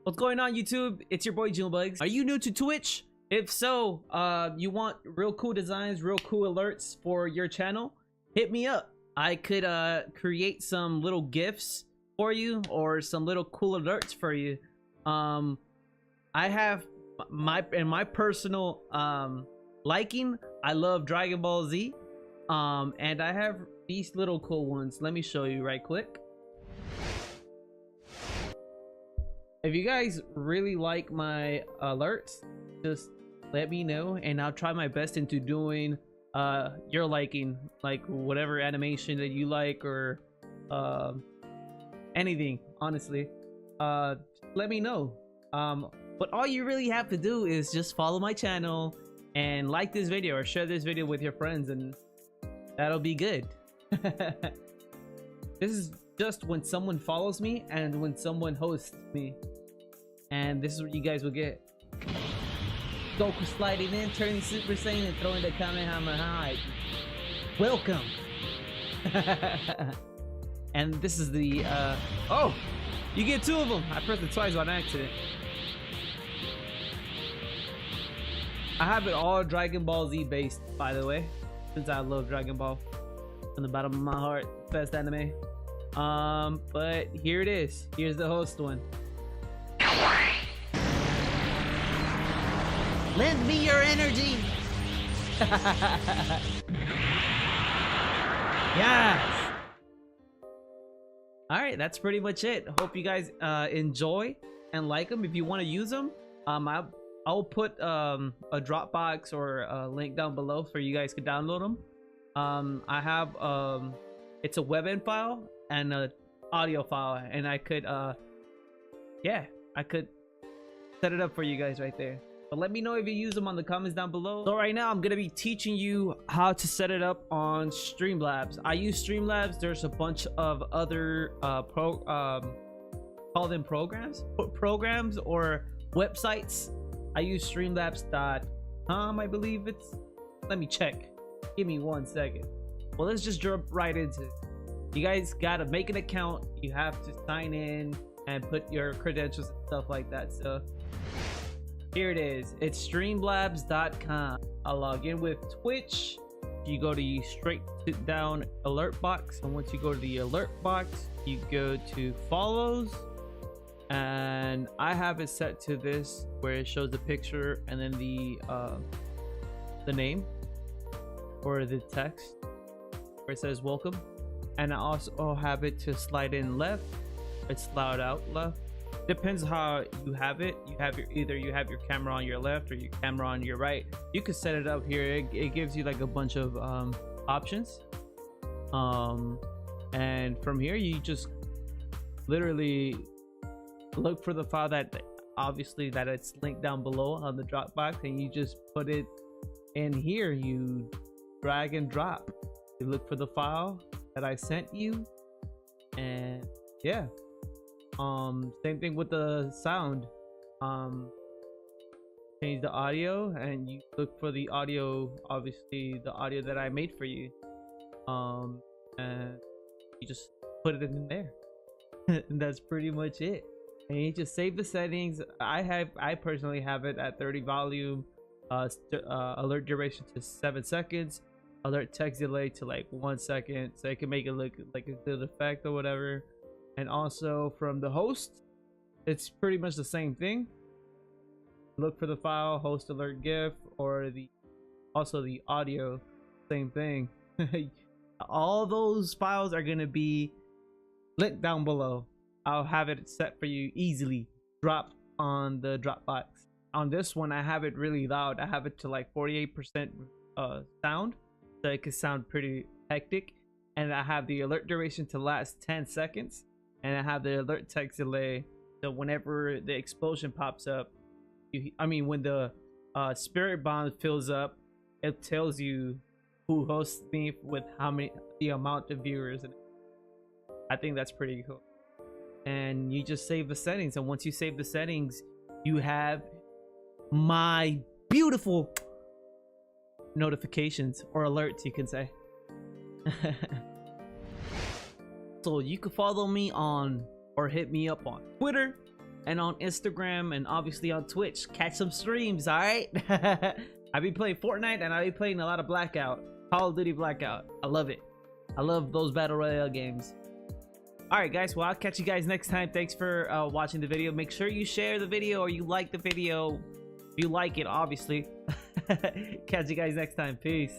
What's going on, YouTube? It's your boy JuneBugs. Are you new to Twitch? If so, you want real cool designs, real cool alerts for your channel, hit me up. I could create some little gifs for you or some little cool alerts for you. I have my personal liking, I love Dragon Ball Z, and I have these little cool ones. Let me show you right quick. If you guys really like my alerts, just let me know and I'll try my best into doing your liking, like whatever animation that you like, or anything, honestly. Let me know. But all you really have to do is just follow my channel and like this video or share this video with your friends, and that'll be good. This is just when someone follows me and when someone hosts me, and this is what you guys will get. Goku sliding in, turning Super Saiyan, and throwing the Kamehameha. Welcome. And this is the oh, you get two of them. I pressed it twice on accident. I have it all Dragon Ball Z based, by the way, since I love Dragon Ball from the bottom of my heart. Best anime. But here it is. Here's the host one. Lend me your energy. Yes. All right, that's pretty much it. Hope you guys enjoy and like them. If you want to use them, I'll put a Dropbox or a link down below for you guys to download them. I have it's a WebM file and a audio file, and I could yeah, I could set it up for you guys right there. But let me know if you use them on the comments down below. So right now I'm gonna be teaching you how to set it up on Streamlabs. I use Streamlabs. There's a bunch of other call them programs or websites. I use streamlabs.com, I believe it's. Let me check. Give me 1 second. Well, let's just jump right into it. You guys gotta make an account. You have to sign in and put your credentials and stuff like that. So here it is. It's streamlabs.com. I'll log in with Twitch. You go to straight down alert box, and once you go to the alert box, you go to follows, and I have it set to this where it shows the picture and then the name or the text where it says welcome. And I also have it to slide in left, it's slide out left. Depends how you have it. You have either you have your camera on your left or your camera on your right. You could set it up here. It gives you like a bunch of options, and from here you just literally look for the file that obviously that it's linked down below on the Dropbox, and you just put it in here. You drag and drop. You look for the file that I sent you, and yeah. Same thing with the sound. Change the audio, and you look for the audio, obviously the audio that I made for you, and you just put it in there. And that's pretty much it. And you just save the settings. I personally have it at 30 volume, alert duration to 7 seconds, alert text delay to like 1 second, so it can make it look like a good effect or whatever. And also from the host, it's pretty much the same thing. Look for the file, host alert GIF, or also the audio, same thing. All those files are gonna be linked down below. I'll have it set for you easily. Drop on the Dropbox. On this one, I have it really loud. I have it to like 48% sound, so it can sound pretty hectic. And I have the alert duration to last 10 seconds. And I have the alert text delay, so whenever the explosion pops up, when the spirit bomb fills up, it tells you who hosts me with the amount of viewers. And I think that's pretty cool. And you just save the settings, and once you save the settings, you have my beautiful notifications or alerts, you can say. So you can follow me on or hit me up on Twitter, and on Instagram, and obviously on Twitch. Catch some streams, all right? I be playing Fortnite, and I be playing a lot of Blackout, Call of Duty Blackout. I love it. I love those battle royale games. All right, guys. Well, I'll catch you guys next time. Thanks for watching the video. Make sure you share the video or you like the video. If you like it, obviously. Catch you guys next time. Peace.